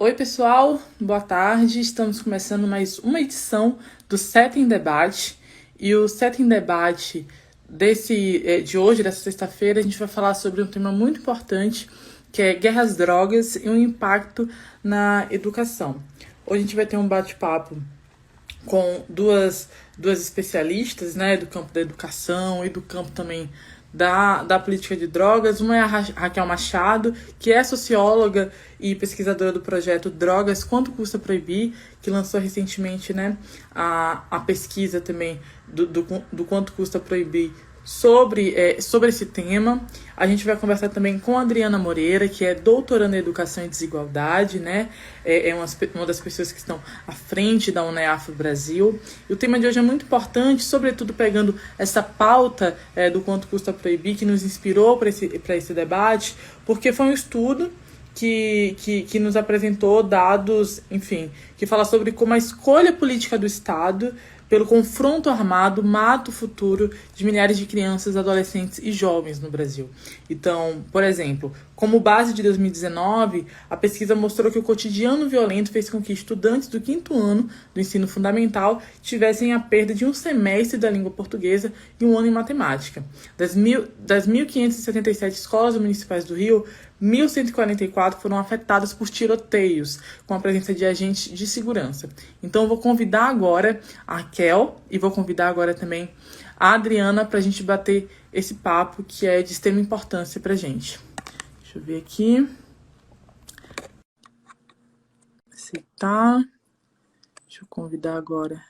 Oi, pessoal, boa tarde. Estamos começando mais uma edição do Set em Debate. E o Set em Debate de hoje, dessa sexta-feira, a gente vai falar sobre um tema muito importante, que é guerra às drogas e o impacto na educação. Hoje a gente vai ter um bate-papo com duas especialistas, né, do campo da educação e do campo também da política de drogas. Uma é a Raquel Machado, que é socióloga e pesquisadora do projeto Drogas, Quanto Custa Proibir, que lançou recentemente, né, a pesquisa também do quanto custa proibir sobre esse tema. A gente vai conversar também com a Adriana Moreira, que é doutoranda em Educação e Desigualdade, né? É uma das pessoas que estão à frente da UNEAFRO Brasil. E o tema de hoje é muito importante, sobretudo pegando essa pauta do quanto custa proibir, que nos inspirou para esse debate, porque foi um estudo que nos apresentou dados, enfim, que fala sobre como a escolha política do Estado pelo confronto armado mata o futuro de milhares de crianças, adolescentes e jovens no Brasil. Então, por exemplo, como base de 2019, a pesquisa mostrou que o cotidiano violento fez com que estudantes do 5º ano do ensino fundamental tivessem a perda de um semestre da língua portuguesa e um ano em matemática. Das 1.577 escolas municipais do Rio, 1.144 foram afetadas por tiroteios, com a presença de agentes de segurança. Então, eu vou convidar agora a Raquel e vou convidar agora também a Adriana para a gente bater esse papo que é de extrema importância para a gente. Deixa eu ver aqui. Aceitar. Deixa eu convidar agora.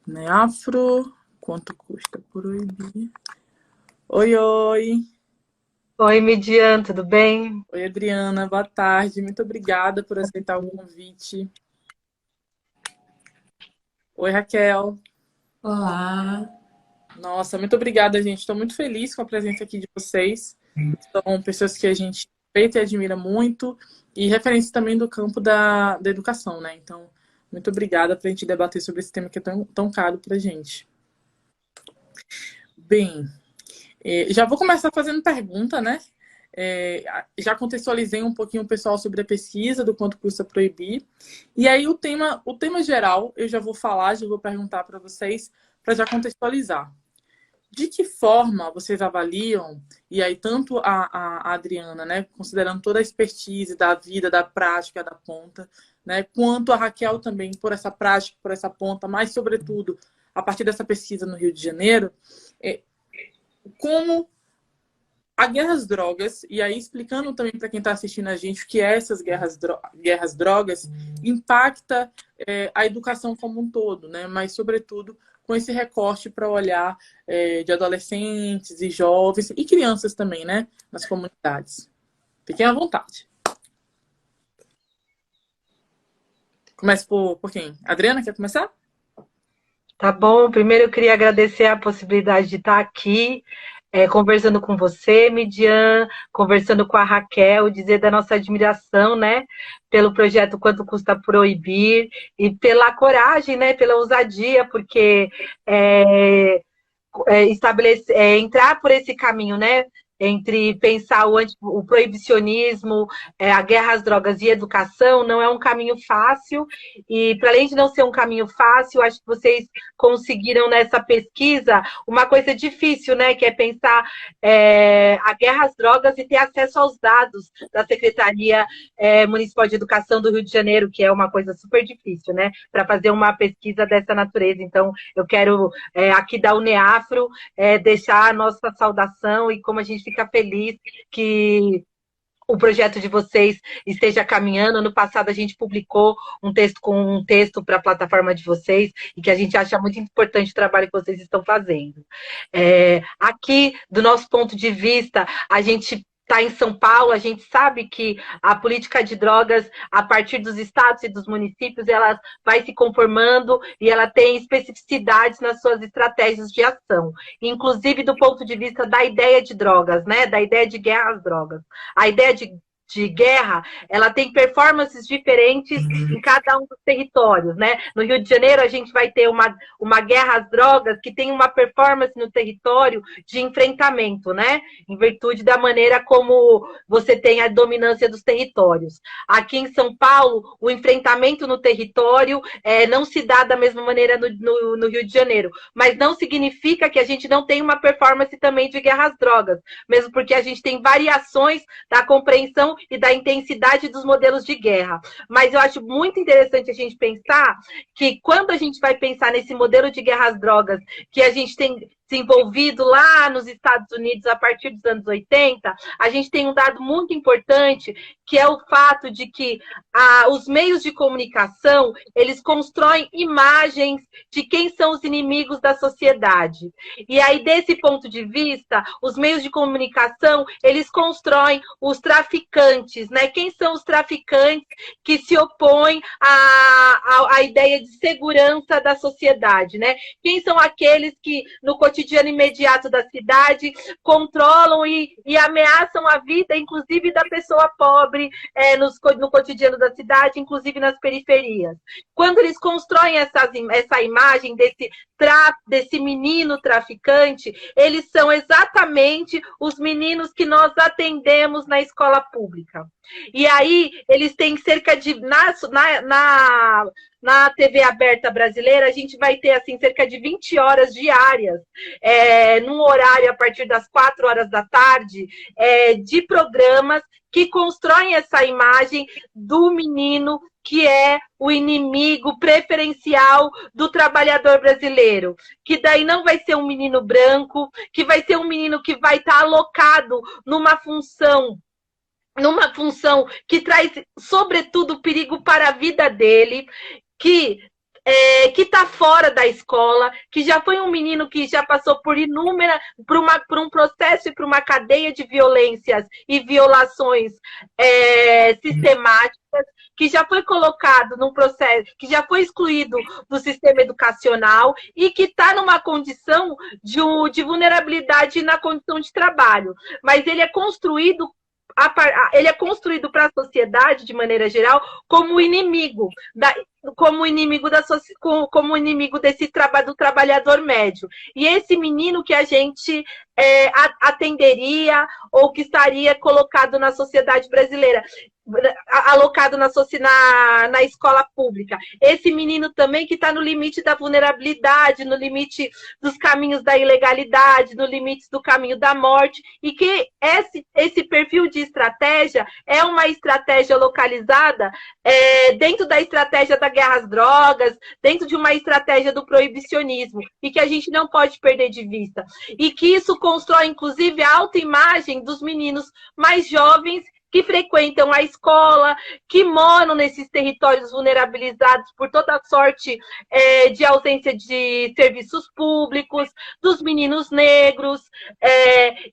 Neafro. Quanto custa proibir? Oi, oi. Oi, Midian, tudo bem? Oi, Adriana, boa tarde. Muito obrigada por aceitar o convite. Oi, Raquel. Olá, Nossa, muito obrigada, gente. Estou muito feliz com a presença aqui de vocês. São pessoas que a gente respeita e admira muito e referências também do campo da educação, né? Então, muito obrigada para a gente debater sobre esse tema que é tão caro para a gente. Bem, já vou começar fazendo pergunta, né? Já contextualizei um pouquinho o pessoal sobre a pesquisa, do quanto custa proibir. E aí o tema geral, eu já vou falar, já vou perguntar para vocês, para já contextualizar. De que forma vocês avaliam, e aí tanto a Adriana, né, considerando toda a expertise da vida, da prática, da ponta, né, quanto a Raquel também, por essa prática, por essa ponta, mas sobretudo a partir dessa pesquisa no Rio de Janeiro, como a guerra às drogas, e aí explicando também para quem está assistindo a gente o que é essas guerras drogas, impacta a educação como um todo, né? Mas, sobretudo, com esse recorte para olhar de adolescentes e jovens, e crianças também, né? Nas comunidades. Fiquem à vontade. Começa por quem? Adriana, quer começar? Tá bom, primeiro eu queria agradecer a possibilidade de estar aqui, conversando com você, Midian, conversando com a Raquel, dizer da nossa admiração, né, pelo projeto Quanto Custa Proibir e pela coragem, né, pela ousadia, porque entrar por esse caminho, né? Entre pensar o proibicionismo, a guerra às drogas e a educação, não é um caminho fácil. E, para além de não ser um caminho fácil, acho que vocês conseguiram nessa pesquisa uma coisa difícil, né? Que é pensar a guerra às drogas e ter acesso aos dados da Secretaria Municipal de Educação do Rio de Janeiro, que é uma coisa super difícil, né? Para fazer uma pesquisa dessa natureza. Então, eu quero aqui da UNEAFRO deixar a nossa saudação e como a gente fica feliz que o projeto de vocês esteja caminhando. Ano passado a gente publicou um texto para a plataforma de vocês e que a gente acha muito importante o trabalho que vocês estão fazendo. Aqui, do nosso ponto de vista, a gente está em São Paulo, a gente sabe que a política de drogas, a partir dos estados e dos municípios, ela vai se conformando e ela tem especificidades nas suas estratégias de ação, inclusive do ponto de vista da ideia de drogas, né? Da ideia de guerra às drogas. A ideia de de guerra, ela tem performances diferentes em cada um dos territórios, né? No Rio de Janeiro, a gente vai ter uma guerra às drogas que tem uma performance no território de enfrentamento, né? Em virtude da maneira como você tem a dominância dos territórios. Aqui em São Paulo, o enfrentamento no território não se dá da mesma maneira no Rio de Janeiro, mas não significa que a gente não tem uma performance também de guerra às drogas, mesmo porque a gente tem variações da compreensão e da intensidade dos modelos de guerra. Mas eu acho muito interessante a gente pensar que quando a gente vai pensar nesse modelo de guerra às drogas que a gente tem desenvolvido lá nos Estados Unidos a partir dos anos 80, a gente tem um dado muito importante, que é o fato de que os meios de comunicação, eles constroem imagens de quem são os inimigos da sociedade. E aí, desse ponto de vista, os meios de comunicação, eles constroem os traficantes, né? Quem são os traficantes que se opõem à ideia de segurança da sociedade, né? Quem são aqueles que, no cotidiano imediato da cidade, controlam e ameaçam a vida, inclusive da pessoa pobre, no cotidiano da cidade, inclusive nas periferias. Quando eles constroem essa imagem desse menino traficante, eles são exatamente os meninos que nós atendemos na escola pública. E aí, eles têm cerca de... Na TV aberta brasileira, a gente vai ter assim, cerca de 20 horas diárias, num horário a partir das 4 horas da tarde, de programas que constroem essa imagem do menino que é o inimigo preferencial do trabalhador brasileiro, que daí não vai ser um menino branco, que vai ser um menino que vai estar alocado numa função que traz, sobretudo, perigo para a vida dele, que está fora da escola, que já foi um menino que já passou por um processo e por uma cadeia de violências e violações sistemáticas, que já foi colocado num processo, que já foi excluído do sistema educacional e que está numa condição de vulnerabilidade na condição de trabalho. Mas ele é construído para a sociedade, de maneira geral, como inimigo do trabalhador médio. E esse menino que a gente atenderia ou que estaria colocado na sociedade brasileira, alocado na escola pública. Esse menino também que está no limite da vulnerabilidade, no limite dos caminhos da ilegalidade, no limite do caminho da morte, e que esse perfil de estratégia é uma estratégia localizada dentro da estratégia da guerra às drogas, dentro de uma estratégia do proibicionismo, e que a gente não pode perder de vista. E que isso constrói, inclusive, a autoimagem dos meninos mais jovens que frequentam a escola, que moram nesses territórios vulnerabilizados por toda sorte de ausência de serviços públicos, dos meninos negros.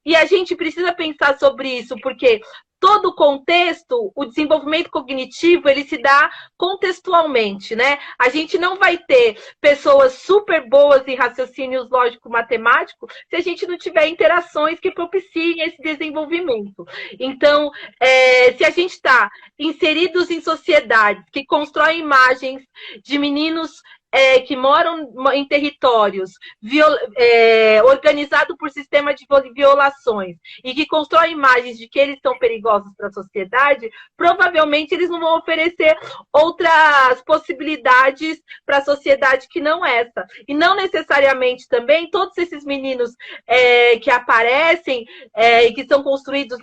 E a gente precisa pensar sobre isso, porque todo o contexto, o desenvolvimento cognitivo, ele se dá contextualmente, né? A gente não vai ter pessoas super boas em raciocínios lógico-matemático se a gente não tiver interações que propiciem esse desenvolvimento. Então, se a gente está inseridos em sociedades que constroem imagens de meninos que moram em territórios organizados por sistema de violações e que constroem imagens de que eles são perigosos para a sociedade, provavelmente eles não vão oferecer outras possibilidades para a sociedade que não essa. E não necessariamente também todos esses meninos que aparecem e que são construídos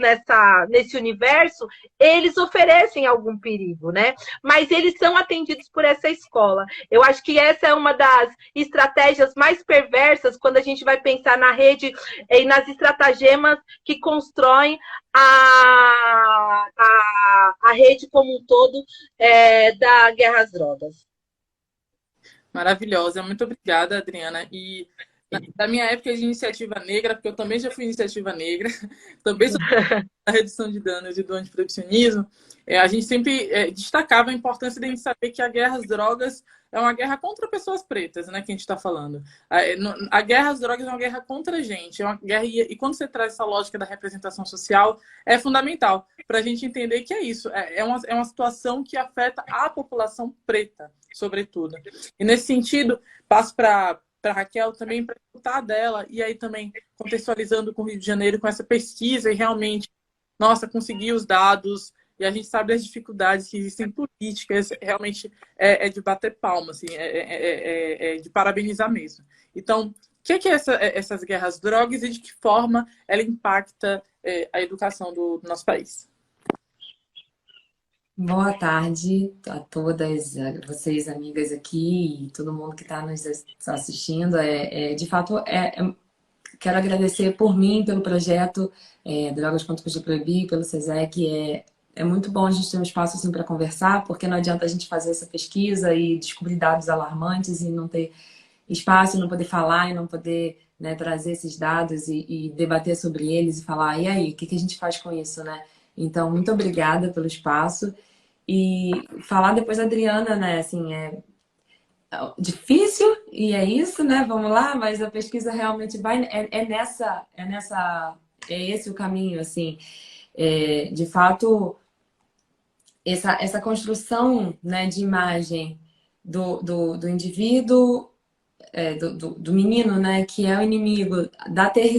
nesse universo, eles oferecem algum perigo, né? Mas eles são atendidos por essa escola. Eu acho que essa é uma das estratégias mais perversas quando a gente vai pensar na rede e nas estratagemas que constroem a rede como um todo da guerra às drogas. Maravilhosa. Muito obrigada, Adriana. E Da minha época de iniciativa negra, porque eu também já fui iniciativa negra, também sou da redução de danos e do antiproibicionismo, a gente sempre destacava a importância de a gente saber que a guerra às drogas é uma guerra contra pessoas pretas, né, que a gente está falando. A guerra às drogas é uma guerra contra a gente, é uma guerra, e quando você traz essa lógica da representação social, é fundamental para a gente entender que é isso, é uma situação que afeta a população preta, sobretudo. E nesse sentido, passo para Raquel também, para escutar dela, e aí também contextualizando com o Rio de Janeiro, com essa pesquisa, e realmente, nossa, conseguir os dados, e a gente sabe das dificuldades que existem políticas, realmente é de bater palma, assim, é de parabenizar mesmo. Então, o que é essas guerras às drogas e de que forma ela impacta a educação do nosso país? Boa tarde a todas vocês, amigas aqui e todo mundo que está nos assistindo. De fato, quero agradecer por mim, pelo projeto Drogas contra o Custo de Proibir, pelo SESEC. É muito bom a gente ter um espaço assim para conversar, porque não adianta a gente fazer essa pesquisa e descobrir dados alarmantes e não ter espaço, e não poder falar e não poder, né, trazer esses dados e debater sobre eles e falar, e aí, o que a gente faz com isso, né? Então, muito obrigada pelo espaço. E falar depois da Adriana, né, assim, é difícil e é isso, né, vamos lá, mas a pesquisa realmente vai, é esse o caminho, assim, de fato, essa construção, né, de imagem do indivíduo, do menino, né, que é o inimigo,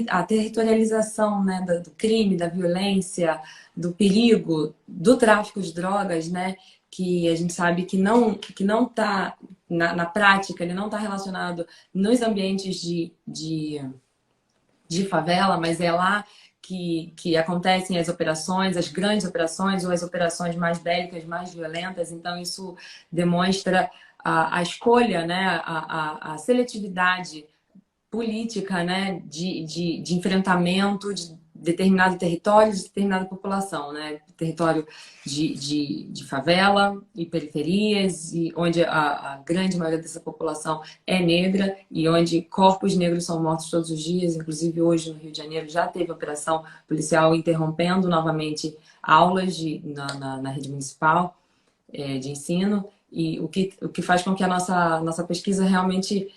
a territorialização, né, do crime, da violência, do perigo, do tráfico de drogas, né, que a gente sabe que não está na prática, ele não está relacionado nos ambientes de favela, mas é lá que acontecem as operações, as grandes operações ou as operações mais bélicas, mais violentas. Então isso demonstra a escolha, né, a seletividade política, né, de enfrentamento de determinado território, de determinada população, né, território de favela e periferias, e onde a grande maioria dessa população é negra e onde corpos negros são mortos todos os dias. Inclusive hoje no Rio de Janeiro já teve operação policial interrompendo novamente aulas na rede municipal de ensino, e o que faz com que a nossa pesquisa realmente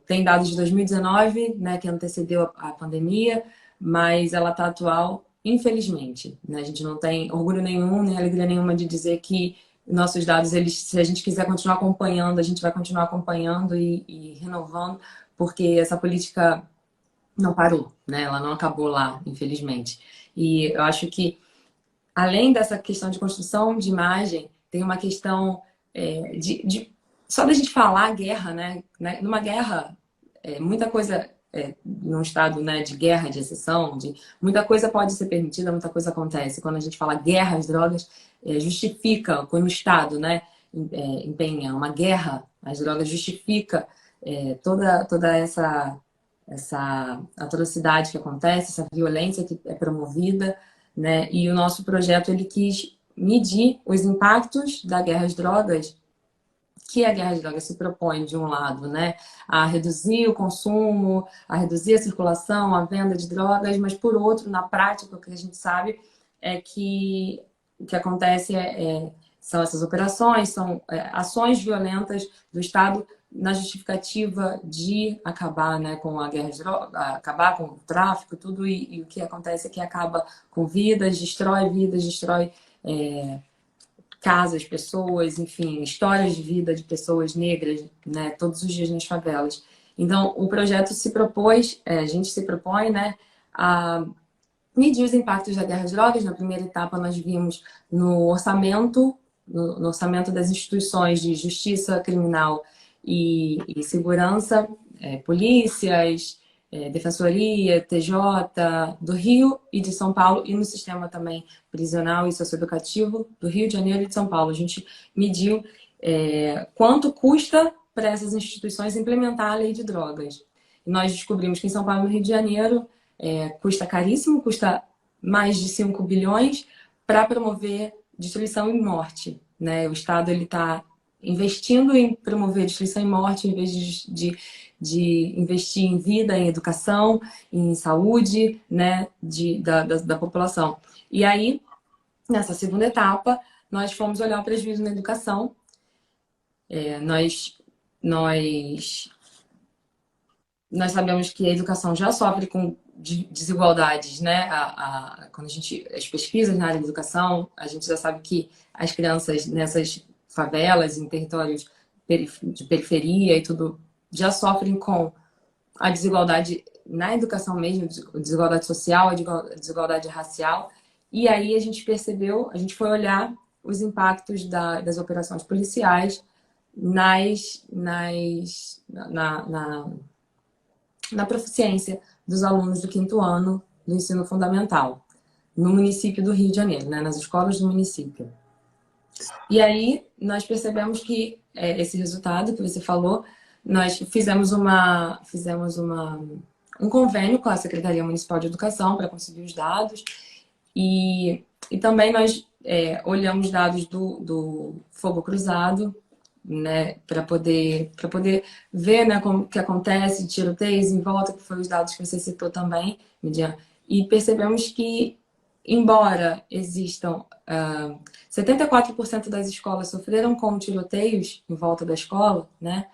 tem dados de 2019, né, que antecedeu a pandemia, mas ela está atual, infelizmente, né? A gente não tem orgulho nenhum, nem alegria nenhuma de dizer que nossos dados, se a gente quiser continuar acompanhando, a gente vai continuar acompanhando e renovando, porque essa política não parou, né? Ela não acabou lá, infelizmente. E eu acho que, além dessa questão de construção de imagem, tem uma questão só da gente falar guerra, né? Numa guerra, muita coisa, num estado, né, de guerra, de exceção, muita coisa pode ser permitida, muita coisa acontece. Quando a gente fala guerra às drogas, justifica, quando o Estado, né, empenha uma guerra às drogas, justifica toda essa atrocidade que acontece, essa violência que é promovida, né? E o nosso projeto, ele quis medir os impactos da guerra às drogas, que a guerra às drogas se propõe, de um lado, né, a reduzir o consumo, a reduzir a circulação, a venda de drogas, mas por outro, na prática, o que a gente sabe é que o que acontece são essas operações, são ações violentas do Estado na justificativa de acabar, né, com a guerra às drogas, acabar com o tráfico, tudo, e o que acontece é que acaba com vidas, destrói casas, pessoas, enfim, histórias de vida de pessoas negras, né, todos os dias nas favelas. Então, o projeto se propôs, a gente se propõe, né, a medir os impactos da guerra às drogas. Na primeira etapa, nós vimos no orçamento das instituições de justiça criminal e segurança, polícias, Defensoria, TJ, do Rio e de São Paulo, e no sistema também prisional e socioeducativo do Rio de Janeiro e de São Paulo. A gente mediu quanto custa para essas instituições implementar a lei de drogas. E nós descobrimos que em São Paulo e no Rio de Janeiro custa caríssimo, custa mais de 5 bilhões para promover destruição e morte, né? O Estado está investindo em promover destruição e morte, em vez de investir em vida, em educação, em saúde, né, da população. E aí, nessa segunda etapa, nós fomos olhar o prejuízo na educação. Nós sabemos que a educação já sofre com desigualdades, né? Quando as pesquisas na área de educação, a gente já sabe que as crianças nessas favelas, em territórios de periferia e tudo, já sofrem com a desigualdade na educação mesmo, a desigualdade social, a desigualdade racial. E aí a gente percebeu, a gente foi olhar os impactos das operações policiais na proficiência dos alunos do 5º ano do ensino fundamental, no município do Rio de Janeiro, né, nas escolas do município. E aí nós percebemos que esse resultado que você falou, nós fizemos um convênio com a Secretaria Municipal de Educação para conseguir os dados e também nós olhamos dados do Fogo Cruzado, né, para poder ver, né, como que acontece, tiroteios em volta, que foi os dados que você citou também, Midian, e percebemos que, embora existam 74% das escolas sofreram com tiroteios em volta da escola, né,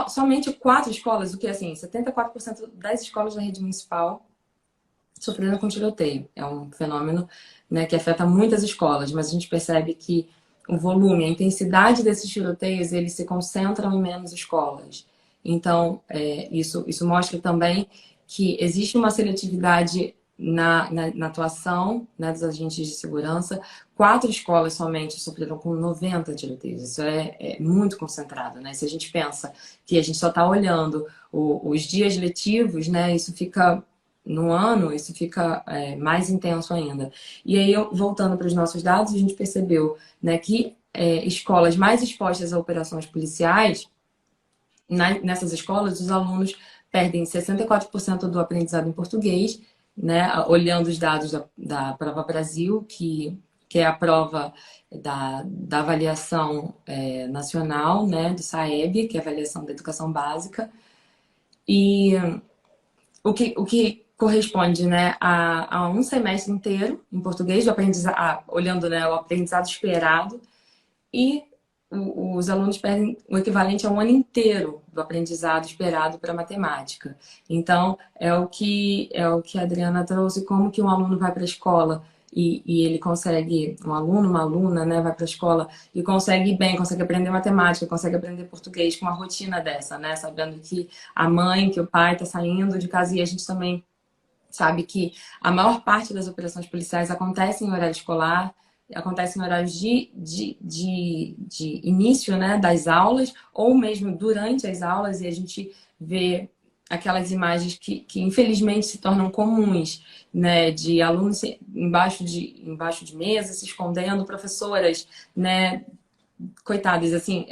somente 4 escolas, o que assim, 74% das escolas da rede municipal sofreram com tiroteio. É um fenômeno, né, que afeta muitas escolas, mas a gente percebe que o volume, a intensidade desses tiroteios, eles se concentram em menos escolas. Então, isso mostra também que existe uma seletividade na atuação, né, dos agentes de segurança. 4 escolas somente sofreram com 90 tiroteios. Isso é muito concentrado, né? Se a gente pensa que a gente só está olhando os dias letivos, né, isso fica... No ano, isso fica mais intenso ainda. E aí, voltando para os nossos dados, a gente percebeu, né, que escolas mais expostas a operações policiais, nessas escolas, os alunos perdem 64% do aprendizado em português, né, olhando os dados da Prova Brasil, que é a prova da avaliação nacional, né, do SAEB, que é a avaliação da educação básica. E o que corresponde, né, a um semestre inteiro em português, olhando, né, o aprendizado esperado, e os alunos perdem o equivalente a um ano inteiro do aprendizado esperado para matemática. Então, é o que a Adriana trouxe, como que um aluno vai para a escola e ele consegue, um aluno, uma aluna, né, vai para a escola e consegue aprender matemática, consegue aprender português com uma rotina dessa, né, sabendo que a mãe, que o pai está saindo de casa, e a gente também sabe que a maior parte das operações policiais acontece em horário escolar, acontece em horários de início, né, das aulas, ou mesmo durante as aulas, e a gente vê aquelas imagens que infelizmente se tornam comuns, né, de alunos embaixo de mesa, se escondendo, professoras, né, coitadas, assim,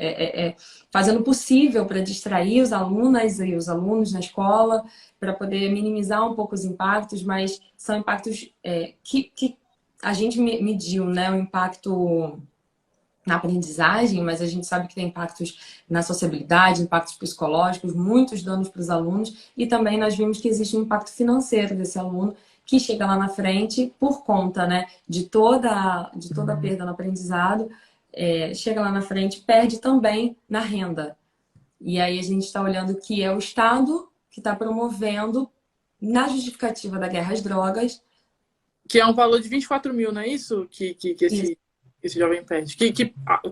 fazendo o possível para distrair os alunas e os alunos na escola, para poder minimizar um pouco os impactos, mas são impactos que a gente mediu, né, o impacto na aprendizagem, mas a gente sabe que tem impactos na sociabilidade, impactos psicológicos, muitos danos para os alunos, e também nós vimos que existe um impacto financeiro desse aluno que chega lá na frente por conta, né, de toda a perda no aprendizado, chega lá na frente, perde também na renda. E aí a gente está olhando que é o Estado que está promovendo, na justificativa da guerra às drogas. Que é um valor de 24 mil, não é isso? Que esse jovem perde.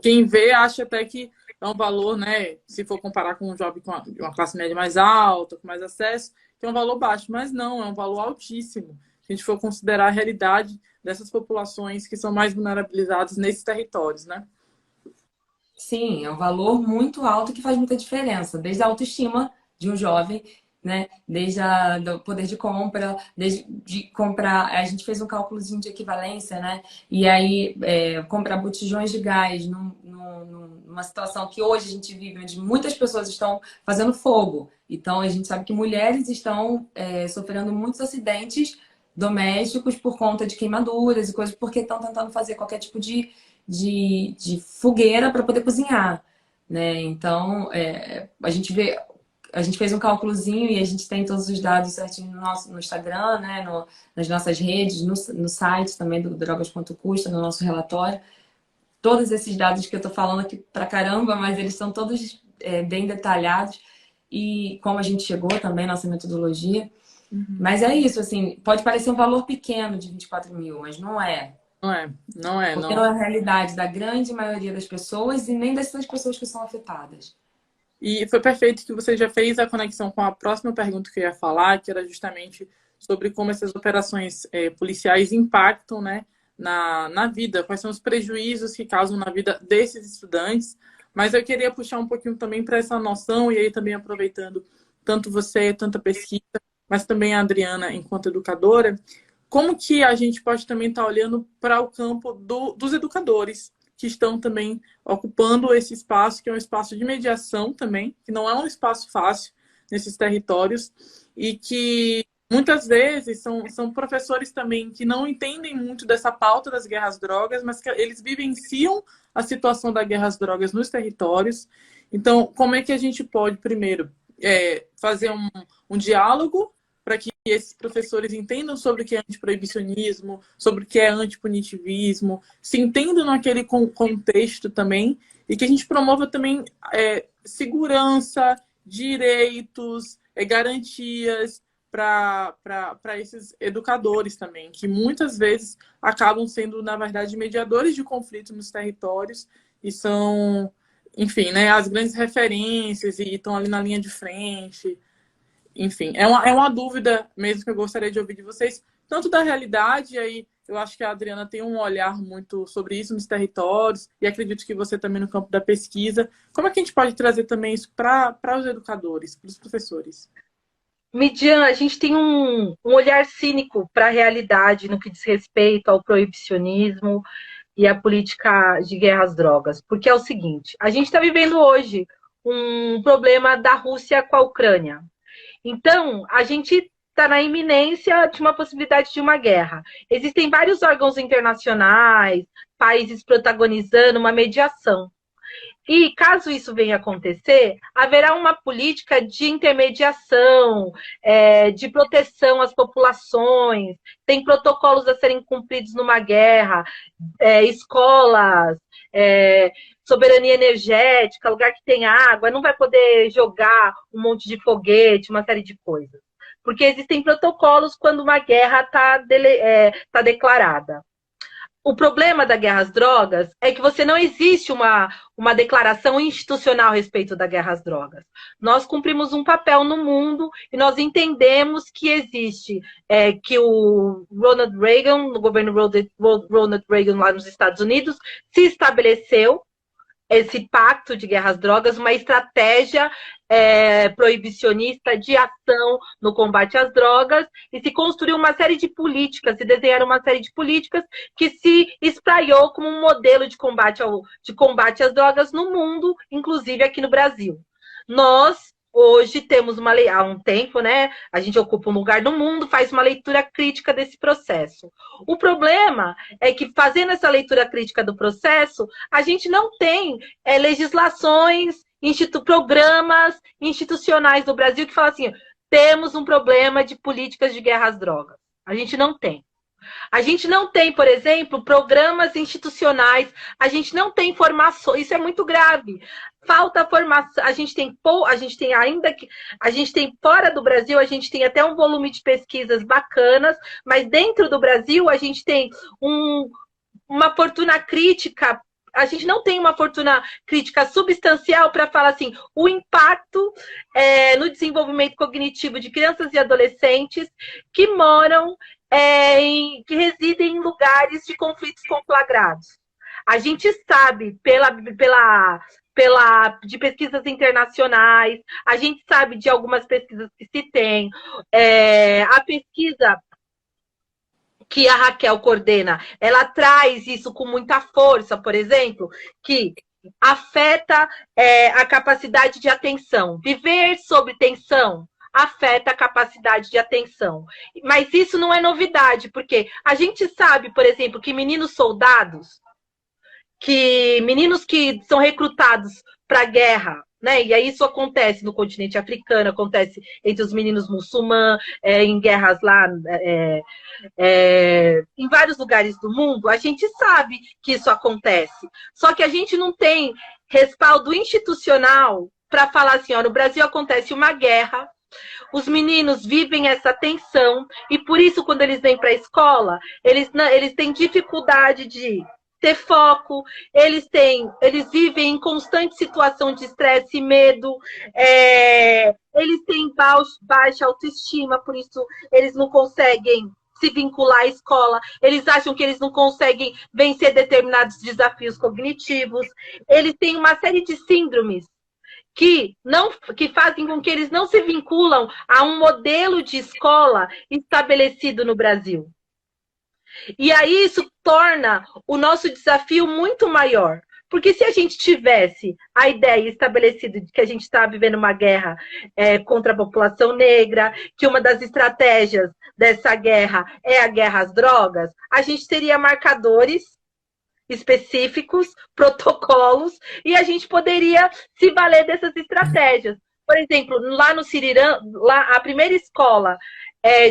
Quem vê acha até que é um valor, né? Se for comparar com um jovem com uma classe média mais alta, com mais acesso, que é um valor baixo. Mas não, é um valor altíssimo. Se a gente for considerar a realidade dessas populações que são mais vulnerabilizadas nesses territórios, né? Sim, é um valor muito alto que faz muita diferença. Desde a autoestima de um jovem, né? Desde do poder de compra, desde de comprar. A gente fez um cálculozinho de equivalência, né? E aí comprar botijões de gás numa situação que hoje a gente vive, onde muitas pessoas estão fazendo fogo. Então a gente sabe que mulheres estão sofrendo muitos acidentes domésticos por conta de queimaduras e coisas, porque estão tentando fazer qualquer tipo de fogueira para poder cozinhar, né? Então, a gente fez um cálculozinho e a gente tem todos os dados certinho no Instagram, né? Nas nossas redes, no site também do drogas.custa, no nosso relatório. Todos esses dados que eu tô falando aqui pra caramba, mas eles são todos bem detalhados. E como a gente chegou também, nossa metodologia. Mas é isso, assim, pode parecer um valor pequeno de 24 mil, mas não é. Porque não é a realidade da grande maioria das pessoas e nem dessas pessoas que são afetadas. E foi perfeito que você já fez a conexão com a próxima pergunta que eu ia falar, que era justamente sobre como essas operações policiais impactam, né, na vida, quais são os prejuízos que causam na vida desses estudantes. Mas eu queria puxar um pouquinho também para essa noção, e aí também aproveitando tanto você, tanta pesquisa, mas também a Adriana, enquanto educadora, como que a gente pode também estar olhando para o campo dos educadores, que estão também ocupando esse espaço, que é um espaço de mediação também, que não é um espaço fácil nesses territórios, e que muitas vezes são professores também que não entendem muito dessa pauta das guerras às drogas, mas que eles vivenciam a situação da guerra às drogas nos territórios. Então, como é que a gente pode, primeiro, fazer um diálogo para que esses professores entendam sobre o que é antiproibicionismo, sobre o que é antipunitivismo, se entendam naquele contexto também, e que a gente promova também segurança, direitos, garantias para esses educadores também, que muitas vezes acabam sendo, na verdade, mediadores de conflito nos territórios e são, enfim, né, as grandes referências e estão ali na linha de frente. Enfim, é uma dúvida mesmo que eu gostaria de ouvir de vocês, tanto da realidade, e aí eu acho que a Adriana tem um olhar muito sobre isso nos territórios, e acredito que você também no campo da pesquisa. Como é que a gente pode trazer também isso para os educadores, para os professores? Midian, a gente tem um olhar cínico para a realidade no que diz respeito ao proibicionismo e à política de guerra às drogas. Porque é o seguinte, a gente está vivendo hoje um problema da Rússia com a Ucrânia. Então, a gente está na iminência de uma possibilidade de uma guerra. Existem vários órgãos internacionais, países protagonizando uma mediação. E, caso isso venha acontecer, haverá uma política de intermediação, de proteção às populações, tem protocolos a serem cumpridos numa guerra, escolas, soberania energética, lugar que tem água, não vai poder jogar um monte de foguete, uma série de coisas. Porque existem protocolos quando uma guerra tá declarada. O problema da guerra às drogas é que não existe uma declaração institucional a respeito da guerra às drogas. Nós cumprimos um papel no mundo e nós entendemos que existe, que o Ronald Reagan, no governo Ronald Reagan lá nos Estados Unidos, se estabeleceu esse pacto de guerra às drogas, uma estratégia proibicionista de ação no combate às drogas, e se construiu uma série de políticas, se desenharam uma série de políticas que se espraiou como um modelo de combate às drogas no mundo, inclusive aqui no Brasil. Nós, hoje, temos uma lei, há um tempo, né? A gente ocupa um lugar no mundo, faz uma leitura crítica desse processo. O problema é que, fazendo essa leitura crítica do processo, a gente não tem legislações, programas institucionais do Brasil que falam assim, temos um problema de políticas de guerra às drogas. A gente não tem. A gente não tem, por exemplo, programas institucionais, a gente não tem formação, isso é muito grave. Falta formação, a gente tem fora do Brasil, a gente tem até um volume de pesquisas bacanas, mas dentro do Brasil a gente tem uma fortuna crítica. A gente não tem uma fortuna crítica substancial para falar assim, o impacto no desenvolvimento cognitivo de crianças e adolescentes que moram, que residem em lugares de conflitos conflagrados. A gente sabe, de pesquisas internacionais, a gente sabe de algumas pesquisas que se tem, a pesquisa que a Raquel coordena, ela traz isso com muita força, por exemplo, que afeta a capacidade de atenção. Viver sob tensão afeta a capacidade de atenção. Mas isso não é novidade, porque a gente sabe, por exemplo, que meninos soldados, que meninos que são recrutados para a guerra, né? E aí isso acontece no continente africano, acontece entre os meninos muçulmanos, em guerras lá, em vários lugares do mundo, a gente sabe que isso acontece. Só que a gente não tem respaldo institucional para falar assim, ó, no Brasil acontece uma guerra, os meninos vivem essa tensão, e por isso, quando eles vêm para a escola, eles têm dificuldade de ter foco, eles vivem em constante situação de estresse e medo, eles têm baixa autoestima, por isso eles não conseguem se vincular à escola, eles acham que eles não conseguem vencer determinados desafios cognitivos, eles têm uma série de síndromes que fazem com que eles não se vinculam a um modelo de escola estabelecido no Brasil. E aí isso torna o nosso desafio muito maior. Porque se a gente tivesse a ideia estabelecida de que a gente está vivendo uma guerra contra a população negra, que uma das estratégias dessa guerra é a guerra às drogas, a gente teria marcadores específicos, protocolos, e a gente poderia se valer dessas estratégias. Por exemplo, lá no Sirirã, a primeira escola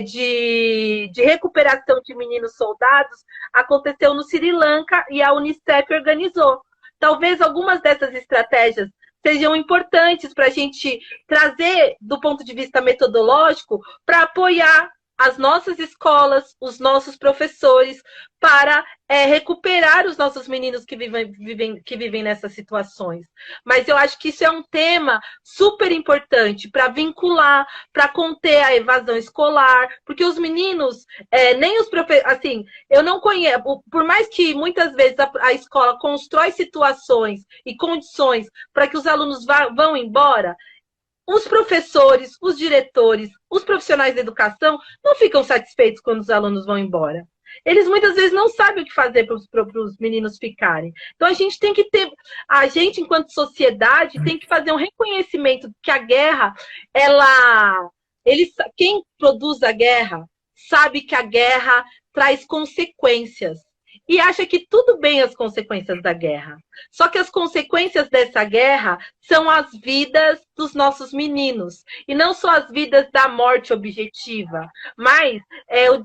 de recuperação de meninos soldados aconteceu no Sri Lanka e a Unicef organizou. Talvez algumas dessas estratégias sejam importantes para a gente trazer do ponto de vista metodológico para apoiar as nossas escolas, os nossos professores, para recuperar os nossos meninos que vivem nessas situações. Mas eu acho que isso é um tema super importante para vincular, para conter a evasão escolar, porque os meninos, nem os professores, assim, eu não conheço, por mais que muitas vezes a escola constrói situações e condições para que os alunos vão embora, os professores, os diretores, os profissionais da educação não ficam satisfeitos quando os alunos vão embora. Eles muitas vezes não sabem o que fazer para os meninos ficarem. Então a gente tem que enquanto sociedade, tem que fazer um reconhecimento que a guerra, quem produz a guerra sabe que a guerra traz consequências. E acha que tudo bem as consequências da guerra. Só que as consequências dessa guerra são as vidas dos nossos meninos. E não só as vidas da morte objetiva, mas é o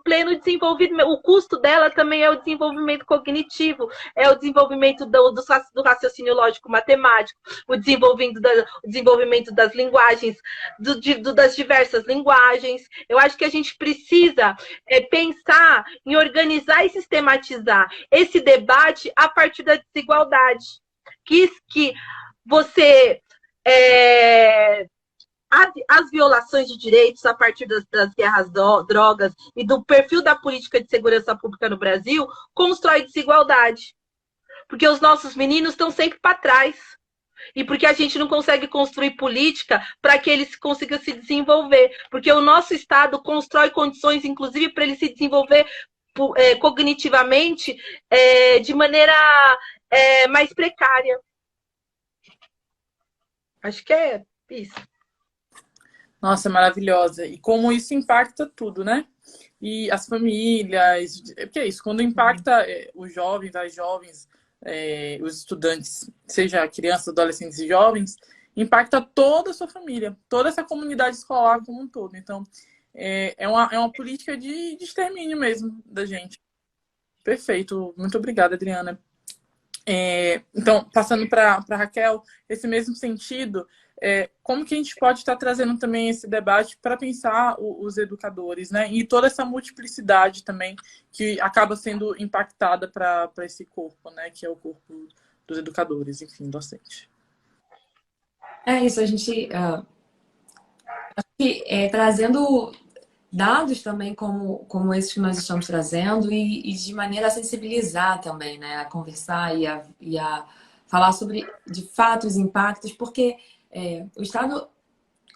pleno desenvolvimento. O custo dela também é o desenvolvimento cognitivo, é o desenvolvimento do raciocínio lógico-matemático, o desenvolvimento das linguagens, das diversas linguagens. Eu acho que a gente precisa pensar em organizar e sistematizar esse debate a partir da desigualdade. Que você... as violações de direitos a partir das guerras drogas e do perfil da política de segurança pública no Brasil constrói desigualdade. Porque os nossos meninos estão sempre para trás. E porque a gente não consegue construir política para que eles consigam se desenvolver. Porque o nosso Estado constrói condições, inclusive, para ele se desenvolver cognitivamente de maneira mais precária. Acho que é isso. Nossa, maravilhosa. E como isso impacta tudo, né? E as famílias... Porque é isso, quando impacta os jovens, as jovens, os estudantes, seja crianças, adolescentes e jovens, impacta toda a sua família, toda essa comunidade escolar como um todo. Então, é uma política de extermínio mesmo da gente. Perfeito. Muito obrigada, Adriana. Então, passando para Raquel, esse mesmo sentido, como que a gente pode estar trazendo também esse debate para pensar os educadores, né? E toda essa multiplicidade também que acaba sendo impactada para esse corpo, né? Que é o corpo dos educadores, enfim, docente. É isso, a gente... acho que trazendo dados também como esses que nós estamos trazendo e de maneira a sensibilizar também, né? A conversar e a falar sobre, de fato, os impactos, porque o Estado,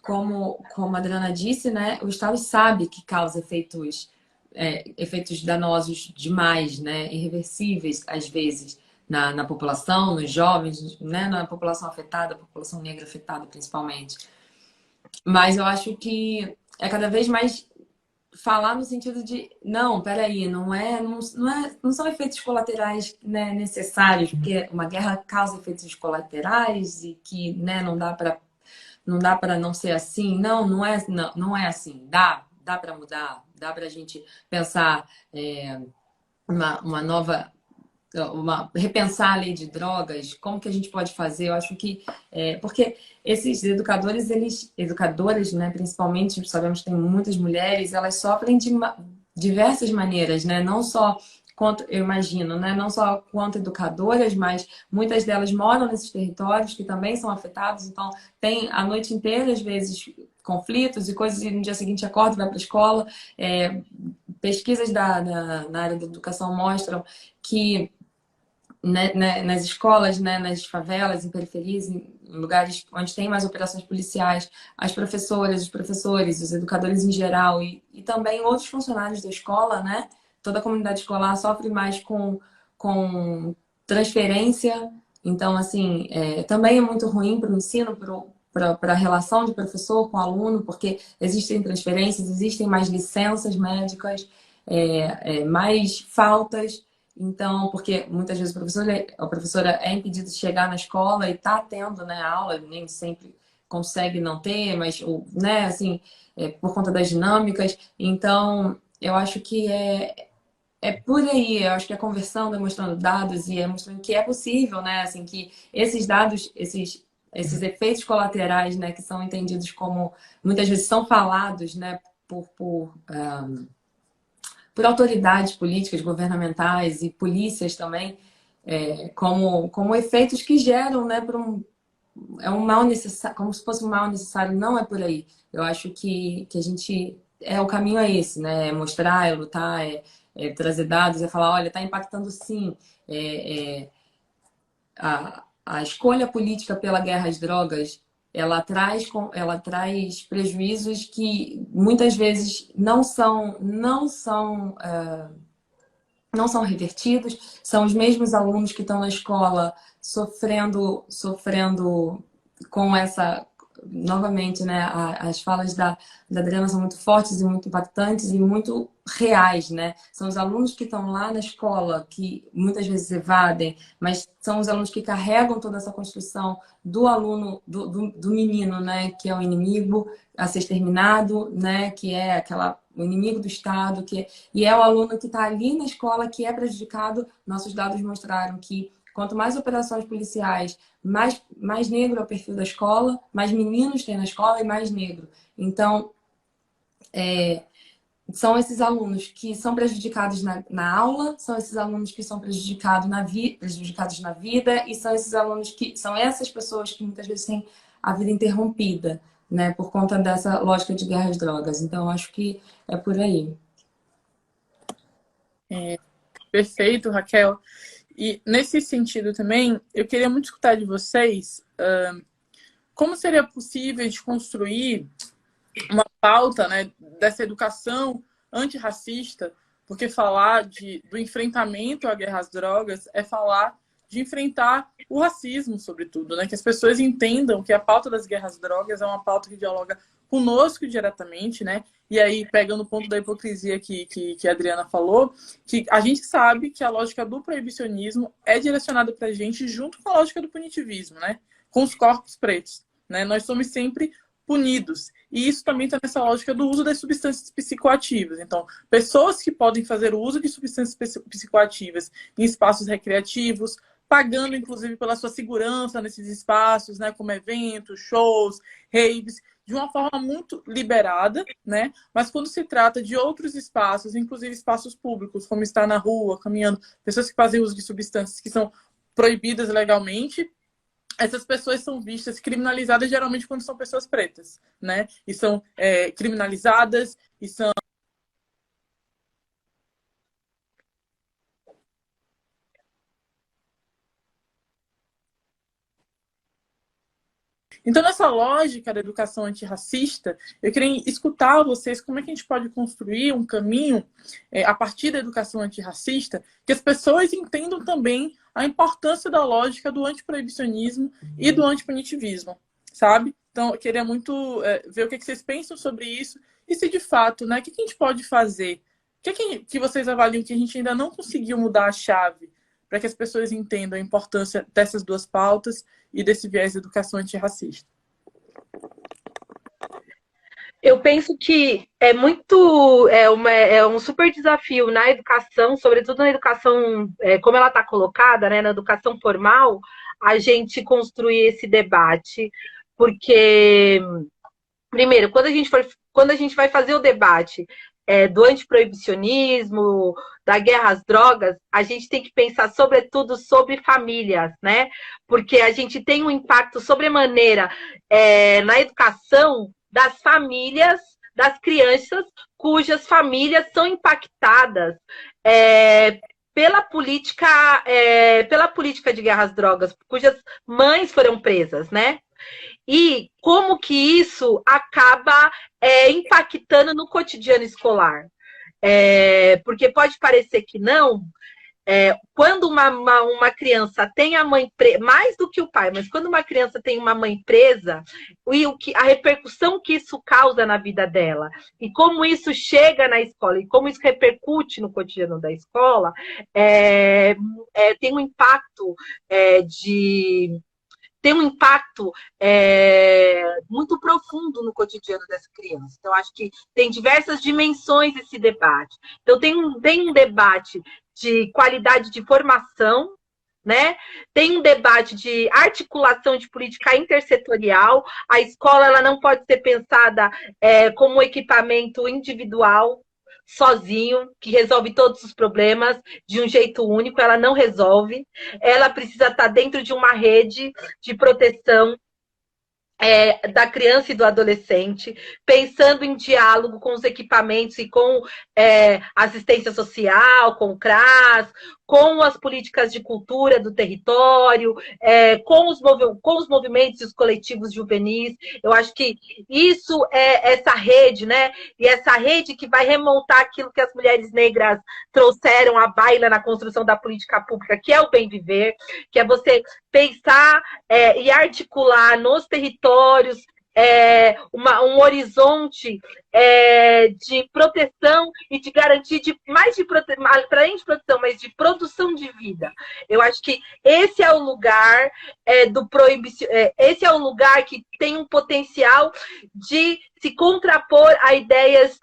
como a Adriana disse, né? O Estado sabe que causa efeitos danosos demais, né? Irreversíveis, às vezes, na população, nos jovens, né? Na população afetada, a população negra afetada, principalmente. Mas eu acho que é cada vez mais falar no sentido de, não, peraí, não são efeitos colaterais, né, necessários, porque uma guerra causa efeitos colaterais e que, né, não dá para não ser assim. Não é assim. Dá para mudar, dá para a gente pensar uma nova repensar a lei de drogas, como que a gente pode fazer? Eu acho que porque esses educadores, educadoras, né, principalmente, sabemos que tem muitas mulheres, elas sofrem de diversas maneiras, né? Não só quanto, eu imagino, né? Não só quanto educadoras, mas muitas delas moram nesses territórios que também são afetados, então tem a noite inteira, às vezes, conflitos e coisas, e no dia seguinte acorda e vai para a escola. Pesquisas na área da educação mostram que nas escolas, né, nas favelas, em periferias, em lugares onde tem mais operações policiais, as professoras, os professores, os educadores em geral e também outros funcionários da escola, né? Toda a comunidade escolar sofre mais com transferência. Então, assim, também é muito ruim para o ensino, para a relação de professor com aluno, porque existem transferências, existem mais licenças médicas, mais faltas. Então, porque muitas vezes a professora é impedida de chegar na escola e está tendo, né, aula, nem sempre consegue não ter, mas, né, assim, por conta das dinâmicas. Então, eu acho que é por aí. Eu acho que a conversão demonstrando dados e mostrando que é possível, né, assim, que esses dados, esses efeitos colaterais, né, que são entendidos como, muitas vezes são falados, né, por autoridades políticas, governamentais e polícias também, como efeitos que geram, né, é um mal necessário, como se fosse um mal necessário. Não é por aí. Eu acho que a gente o caminho é esse, né? É mostrar, é lutar, trazer dados, é falar, olha, está impactando sim. A escolha política pela guerra às drogas, ela traz prejuízos que muitas vezes não são revertidos. São os mesmos alunos que estão na escola sofrendo com essa. Novamente, né? As falas da Adriana são muito fortes e muito impactantes e muito reais, né? São os alunos que estão lá na escola que muitas vezes evadem, mas são os alunos que carregam toda essa construção do aluno, do menino, né? Que é o inimigo a ser exterminado, né? Que é o inimigo do Estado, e é o aluno que está ali na escola que é prejudicado. Nossos dados mostraram que quanto mais operações policiais, mais negro é o perfil da escola, mais meninos tem na escola e mais negro. Então, são esses alunos que são prejudicados na aula, são esses alunos que são prejudicados na vida, e são esses alunos são essas pessoas que muitas vezes têm a vida interrompida, né, por conta dessa lógica de guerra às drogas. Então, acho que é por aí. Perfeito, Raquel. E nesse sentido também, eu queria muito escutar de vocês como seria possível de construir uma pauta, né, dessa educação antirracista, porque falar do enfrentamento à guerra às drogas é falar de enfrentar o racismo, sobretudo, né? Que as pessoas entendam que a pauta das guerras às drogas é uma pauta que dialoga conosco diretamente, né? E aí, pegando o ponto da hipocrisia que a Adriana falou, que a gente sabe que a lógica do proibicionismo é direcionada para a gente junto com a lógica do punitivismo, né? Com os corpos pretos, né? Nós somos sempre punidos. E isso também está nessa lógica do uso das substâncias psicoativas. Então, pessoas que podem fazer o uso de substâncias psicoativas em espaços recreativos, pagando, inclusive, pela sua segurança nesses espaços, né, como eventos, shows, raves, de uma forma muito liberada, né? Mas quando se trata de outros espaços, inclusive espaços públicos, como estar na rua, caminhando, pessoas que fazem uso de substâncias que são proibidas legalmente, essas pessoas são vistas criminalizadas geralmente quando são pessoas pretas, né? E são criminalizadas e são... Então, nessa lógica da educação antirracista, eu queria escutar vocês como é que a gente pode construir um caminho a partir da educação antirracista, que as pessoas entendam também a importância da lógica do antiproibicionismo e do antipunitivismo. sabe? Então, eu queria muito ver o que vocês pensam sobre isso e se de fato, né, o que a gente pode fazer? O que vocês avaliam que a gente ainda não conseguiu mudar a chave para que as pessoas entendam a importância dessas duas pautas e desse viés de educação antirracista? Eu penso que é um super desafio na educação, sobretudo na educação, como ela está colocada, né, na educação formal, a gente construir esse debate, porque, primeiro, quando a gente vai fazer o debate do antiproibicionismo, da guerra às drogas, a gente tem que pensar, sobretudo, sobre famílias, né? Porque a gente tem um impacto sobremaneira na educação das famílias, das crianças, cujas famílias são impactadas pela política de guerra às drogas, cujas mães foram presas, né? E como que isso acaba impactando no cotidiano escolar. Porque pode parecer que não, quando uma criança tem a mãe presa, mais do que o pai, mas quando uma criança tem uma mãe presa, a repercussão que isso causa na vida dela, e como isso chega na escola, e como isso repercute no cotidiano da escola, tem um impacto tem um impacto muito profundo no cotidiano dessa criança. Então, acho que tem diversas dimensões esse debate. Então, tem um debate de qualidade de formação, né? Tem um debate de articulação de política intersetorial. A escola ela não pode ser pensada como um equipamento individual, sozinho, que resolve todos os problemas de um jeito único, ela não resolve. Ela precisa estar dentro de uma rede de proteção da criança e do adolescente, pensando em diálogo com os equipamentos e com assistência social, com o CRAS, com as políticas de cultura do território, com os movimentos e os coletivos juvenis. Eu acho que isso é essa rede, né? E essa rede que vai remontar aquilo que as mulheres negras trouxeram à baila na construção da política pública, que é o bem viver, que é você pensar e articular nos territórios um horizonte de proteção e de garantia para além de proteção, mas de produção de vida. Eu acho que esse é o lugar do proibicionismo, esse é o lugar que tem um potencial de se contrapor a ideias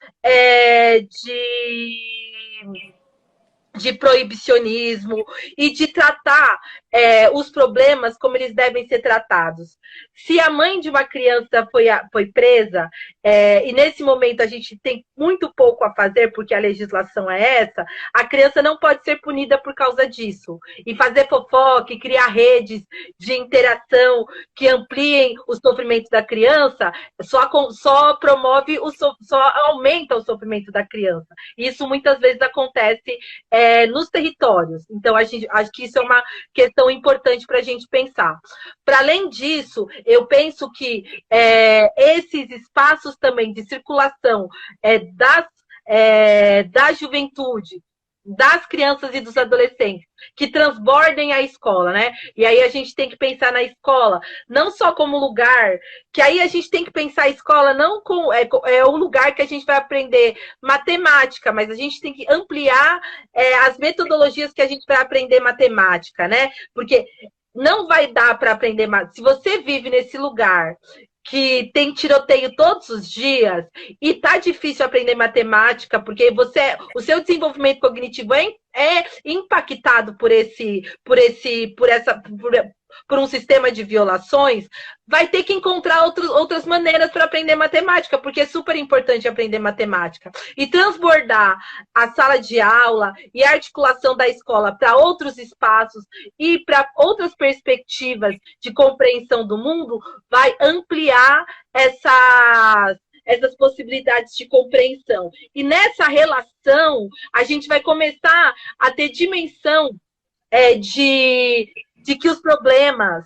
de proibicionismo e de tratar os problemas como eles devem ser tratados. Se a mãe de uma criança foi presa, e nesse momento a gente tem muito pouco a fazer porque a legislação é essa, a criança não pode ser punida por causa disso. E fazer fofoca e criar redes de interação que ampliem o sofrimento da criança só promove, só aumenta o sofrimento da criança. Isso muitas vezes acontece nos territórios. Então, acho que isso é uma questão importante para a gente pensar. Para além disso, eu penso que esses espaços também de circulação da juventude, das crianças e dos adolescentes, que transbordem a escola, né? E aí a gente tem que pensar na escola não só como lugar, que aí a gente tem que pensar a escola não como o lugar que a gente vai aprender matemática, mas a gente tem que ampliar as metodologias que a gente vai aprender matemática, né? Porque não vai dar para aprender matemática. Se você vive nesse lugar que tem tiroteio todos os dias e tá difícil aprender matemática, porque o seu desenvolvimento cognitivo é impactado por um sistema de violações, vai ter que encontrar outras maneiras para aprender matemática, porque é super importante aprender matemática. E transbordar a sala de aula e a articulação da escola para outros espaços e para outras perspectivas de compreensão do mundo vai ampliar essas possibilidades de compreensão. E nessa relação, a gente vai começar a ter dimensão de que os problemas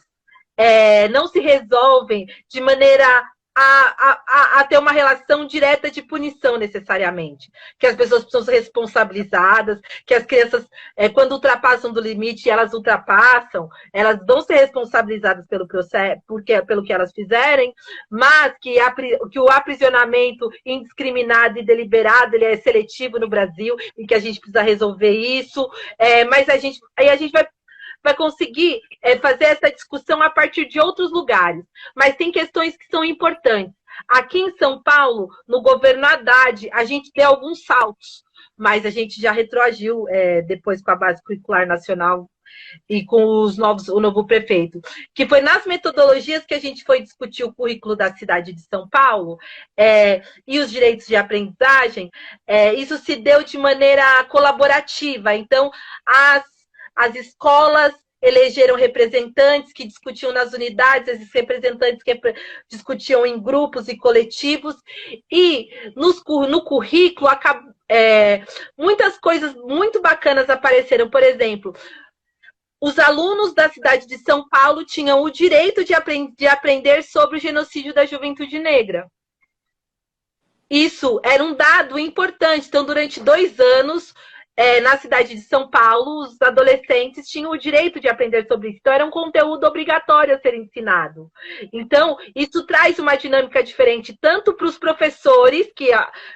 não se resolvem de maneira a ter uma relação direta de punição necessariamente. Que as pessoas precisam ser responsabilizadas, que as crianças, quando ultrapassam do limite, elas ultrapassam, elas vão ser responsabilizadas pelo processo, pelo que elas fizerem, mas que o aprisionamento indiscriminado e deliberado ele é seletivo no Brasil e que a gente precisa resolver isso. Mas a gente vai conseguir fazer essa discussão a partir de outros lugares. Mas tem questões que são importantes. Aqui em São Paulo, no governo Haddad, a gente deu alguns saltos, mas a gente já retroagiu depois com a Base Curricular Nacional e com o novo prefeito, que foi nas metodologias que a gente foi discutir o currículo da cidade de São Paulo e os direitos de aprendizagem, isso se deu de maneira colaborativa. Então, as escolas elegeram representantes que discutiam nas unidades, esses representantes que discutiam em grupos e coletivos, e no currículo muitas coisas muito bacanas apareceram. Por exemplo, os alunos da cidade de São Paulo tinham o direito de aprender sobre o genocídio da juventude negra. Isso era um dado importante. Então, durante 2 anos, na cidade de São Paulo, os adolescentes tinham o direito de aprender sobre isso. Então, era um conteúdo obrigatório a ser ensinado. Então, isso traz uma dinâmica diferente, tanto para os professores, que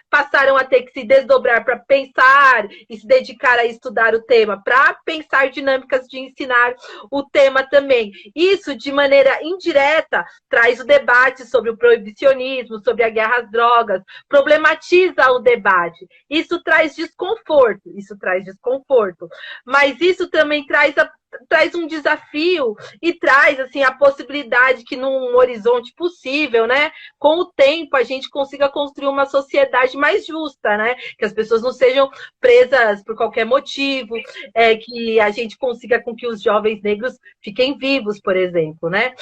passaram a ter que se desdobrar para pensar e se dedicar a estudar o tema, para pensar dinâmicas de ensinar o tema também. Isso, de maneira indireta, traz o debate sobre o proibicionismo, sobre a guerra às drogas, problematiza o debate. Isso traz desconforto. Mas isso também traz um desafio e traz assim a possibilidade que num horizonte possível, né, com o tempo a gente consiga construir uma sociedade mais justa, né, que as pessoas não sejam presas por qualquer motivo, que a gente consiga com que os jovens negros fiquem vivos, por exemplo, né.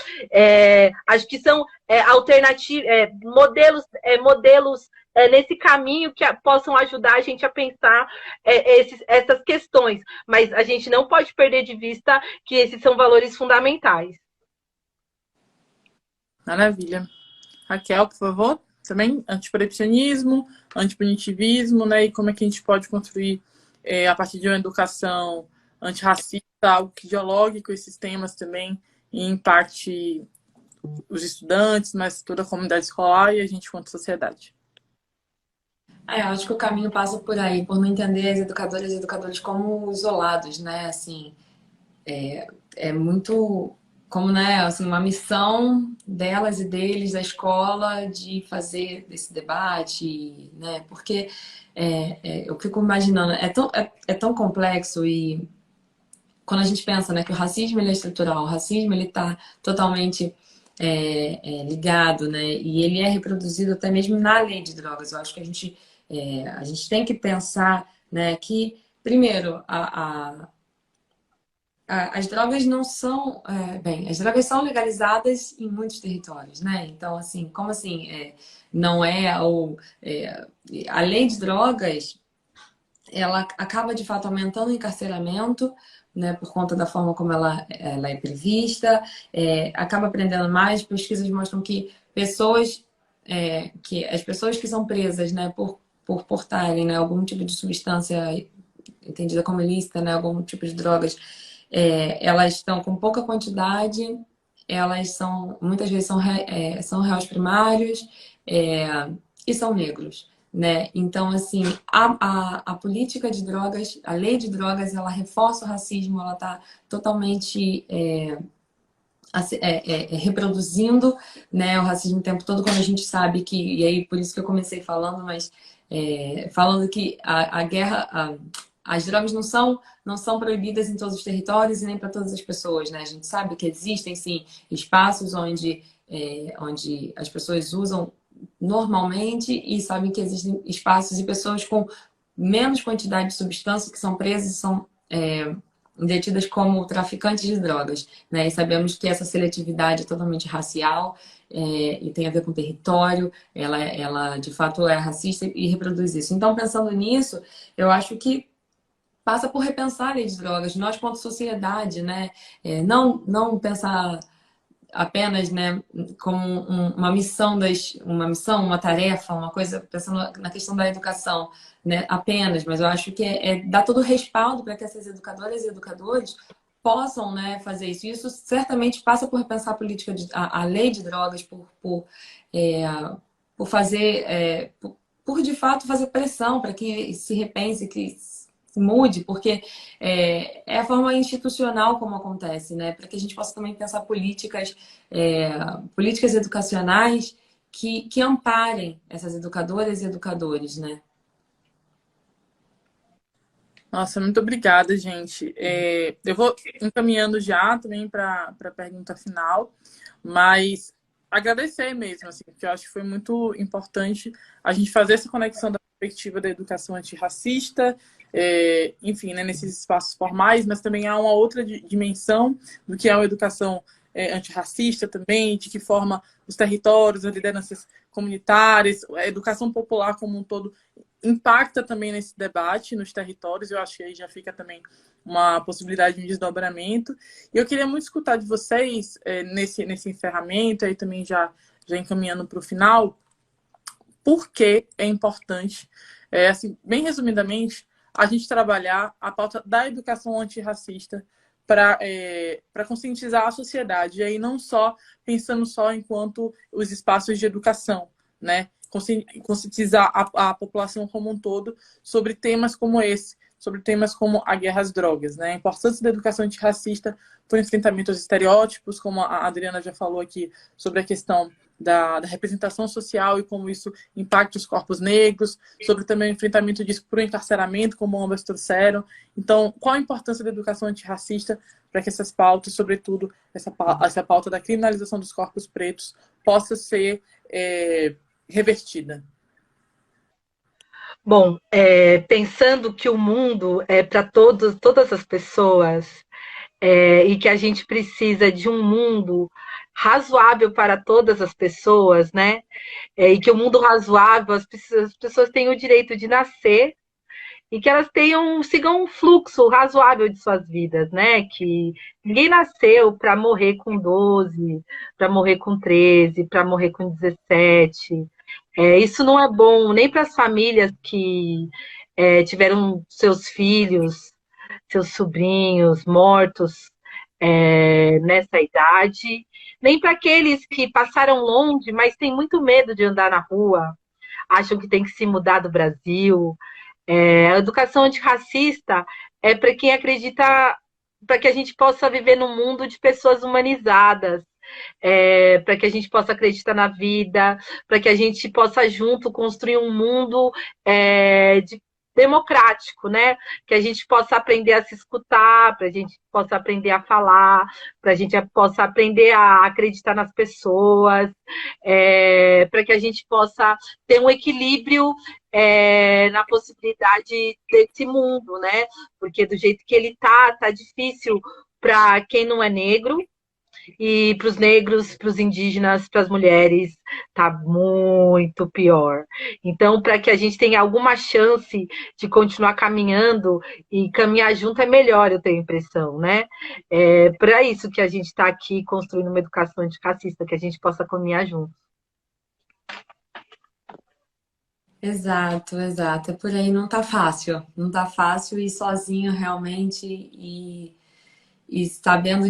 Acho que são alternativas, modelos nesse caminho que possam ajudar a gente a pensar essas questões. Mas a gente não pode perder de vista que esses são valores fundamentais. Maravilha. Raquel, por favor, também antiproibicionismo, antipunitivismo, né? E como é que a gente pode construir, a partir de uma educação antirracista, algo que dialogue com esses temas também, e em parte os estudantes, mas toda a comunidade escolar e a gente quanto sociedade. Eu acho que o caminho passa por aí, por não entender as educadoras e educadores como isolados, né? Assim, é muito como, né, assim, uma missão delas e deles, da escola, de fazer esse debate, né? Porque eu fico imaginando, é tão complexo e quando a gente pensa, né, que o racismo ele é estrutural, o racismo ele está totalmente ligado, né? E ele é reproduzido até mesmo na lei de drogas. Eu acho que a gente tem que pensar, né, que, primeiro, as drogas não são... as drogas são legalizadas em muitos territórios, né? Então, assim, como assim? Não a lei de drogas, ela acaba, de fato, aumentando o encarceramento, né, por conta da forma como ela é prevista, acaba prendendo mais. Pesquisas mostram que as pessoas que são presas, né, por portarem, né, algum tipo de substância entendida como ilícita, né, algum tipo de drogas, elas estão com pouca quantidade, elas muitas vezes são réus primários e são negros, né? Então, assim, a política de drogas, a lei de drogas, ela reforça o racismo, ela está totalmente reproduzindo, né, o racismo o tempo todo, quando a gente sabe que, e aí por isso que eu comecei falando, mas falando que as drogas não são proibidas em todos os territórios e nem para todas as pessoas, né? A gente sabe que existem, sim, espaços onde as pessoas usam normalmente e sabem que existem espaços e pessoas com menos quantidade de substância que são presas e são detidas como traficantes de drogas, né? E sabemos que essa seletividade é totalmente racial e tem a ver com território, ela de fato é racista e reproduz isso. Então, pensando nisso, eu acho que passa por repensar a lei de drogas, nós quanto sociedade, né? Não pensar apenas, né, como uma missão uma tarefa, uma coisa, pensando na questão da educação, né, apenas, mas eu acho que dar todo o respaldo para que essas educadoras e educadores possam, né, fazer isso. Isso certamente passa por repensar a política, a lei de drogas, por fazer, por de fato fazer pressão para que se repense, que se mude, porque é a forma institucional como acontece, né? Para que a gente possa também pensar políticas educacionais que amparem essas educadoras e educadores, né? Nossa, muito obrigada, gente. Eu vou encaminhando já também para a pergunta final, mas agradecer mesmo, assim, porque eu acho que foi muito importante a gente fazer essa conexão da perspectiva da educação antirracista, enfim, né, nesses espaços formais, mas também há uma outra dimensão do que é uma educação antirracista também, de que forma os territórios, as lideranças comunitárias, a educação popular como um todo impacta também nesse debate nos territórios. Eu acho que aí já fica também uma possibilidade de um desdobramento. E eu queria muito escutar de vocês, nesse encerramento, aí também já encaminhando para o final, por que é importante, assim, bem resumidamente, a gente trabalhar a pauta da educação antirracista para conscientizar a sociedade, e aí não só pensando só enquanto os espaços de educação, né? Conscientizar a população como um todo sobre temas como esse, sobre temas como a guerra às drogas, né? A importância da educação antirracista para o enfrentamento aos estereótipos, como a Adriana já falou aqui, sobre a questão da representação social e como isso impacta os corpos negros, sobre também o enfrentamento disso para o encarceramento, como ambas trouxeram. Então, qual a importância da educação antirracista para que essas pautas, sobretudo essa pauta da criminalização dos corpos pretos, possa ser revertida? Bom, pensando que o mundo é para todas as pessoas, e que a gente precisa de um mundo razoável para todas as pessoas, né? E que o mundo razoável, as pessoas têm o direito de nascer e que elas sigam um fluxo razoável de suas vidas, né? Que ninguém nasceu para morrer com 12, para morrer com 13, para morrer com 17. Isso não é bom nem para as famílias que tiveram seus filhos, seus sobrinhos mortos nessa idade, nem para aqueles que passaram longe, mas têm muito medo de andar na rua, acham que tem que se mudar do Brasil. A educação antirracista é para quem acredita, para que a gente possa viver num mundo de pessoas humanizadas, para que a gente possa acreditar na vida, para que a gente possa junto construir um mundo democrático, né? Que a gente possa aprender a se escutar, para a gente possa aprender a falar, para a gente possa aprender a acreditar nas pessoas, para que a gente possa ter um equilíbrio na possibilidade desse mundo, né? Porque do jeito que ele tá difícil para quem não é negro, e para os negros, para os indígenas, para as mulheres, tá muito pior. Então, para que a gente tenha alguma chance de continuar caminhando e caminhar junto é melhor, eu tenho a impressão, né? Para isso que a gente está aqui construindo uma educação antirracista, que a gente possa caminhar junto. Exato, exato. Por aí não tá fácil. Não tá fácil ir sozinho realmente e sabendo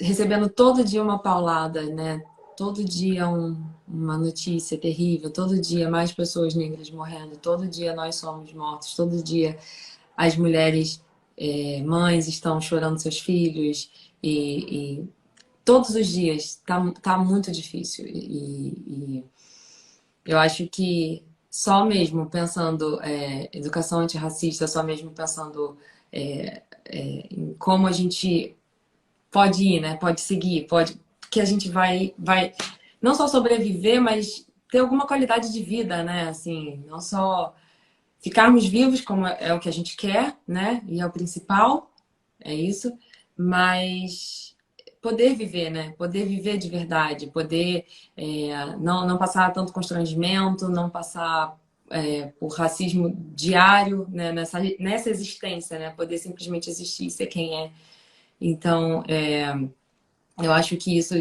recebendo todo dia uma paulada, né? Todo dia uma notícia terrível, todo dia mais pessoas negras morrendo, todo dia nós somos mortos, todo dia as mulheres mães estão chorando seus filhos e todos os dias tá muito difícil e eu acho que só mesmo pensando educação antirracista, só mesmo pensando em como a gente pode ir, né? Pode seguir, que a gente vai não só sobreviver, mas ter alguma qualidade de vida, né? Assim, não só ficarmos vivos, como é o que a gente quer, né? E é o principal, é isso, mas poder viver, né? Poder viver de verdade, poder não passar tanto constrangimento, não passar por racismo diário, né? Nessa existência, né? Poder simplesmente existir e ser quem é. Então, Eu acho que isso,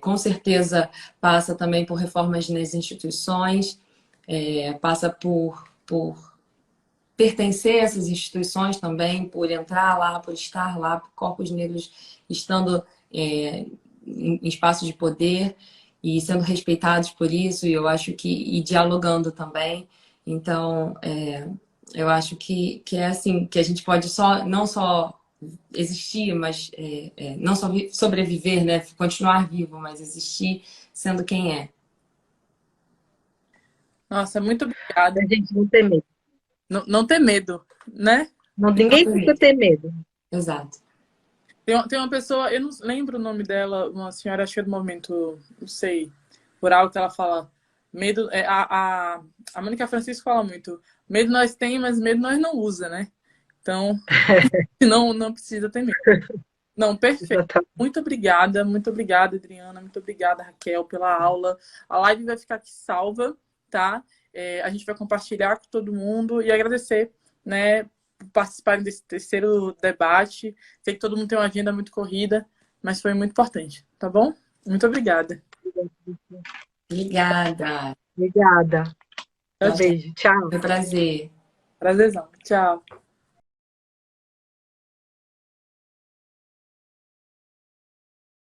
com certeza, passa também por reformas nas instituições, passa por pertencer a essas instituições também, por entrar lá, por estar lá, por corpos negros estando em espaço de poder e sendo respeitados por isso, e eu acho que e dialogando também. Então, eu acho que é assim, que a gente pode não só existir, mas não só sobreviver, né? Continuar vivo, mas existir sendo quem é. Nossa, muito obrigada. A gente não tem medo. Não ter medo, né? Não, Não ninguém precisa permite. ter medo. Exato. Tem uma pessoa, eu não lembro o nome dela, uma senhora, acho que é do movimento, não sei, rural, que ela fala, medo, a Mônica Francisco fala muito, medo nós tem, mas medo nós não usa, né? Então, não precisa ter medo. Não, perfeito. Exatamente. Muito obrigada, Adriana, muito obrigada, Raquel, pela aula. A live vai ficar aqui salva, tá? A gente vai compartilhar com todo mundo e agradecer, né, por participarem desse terceiro debate. Sei que todo mundo tem uma agenda muito corrida, mas foi muito importante, tá bom? Muito obrigada. Obrigada. Obrigada. Um Tchau, tchau. beijo. Tchau. Foi um prazer. Prazerzão. Tchau.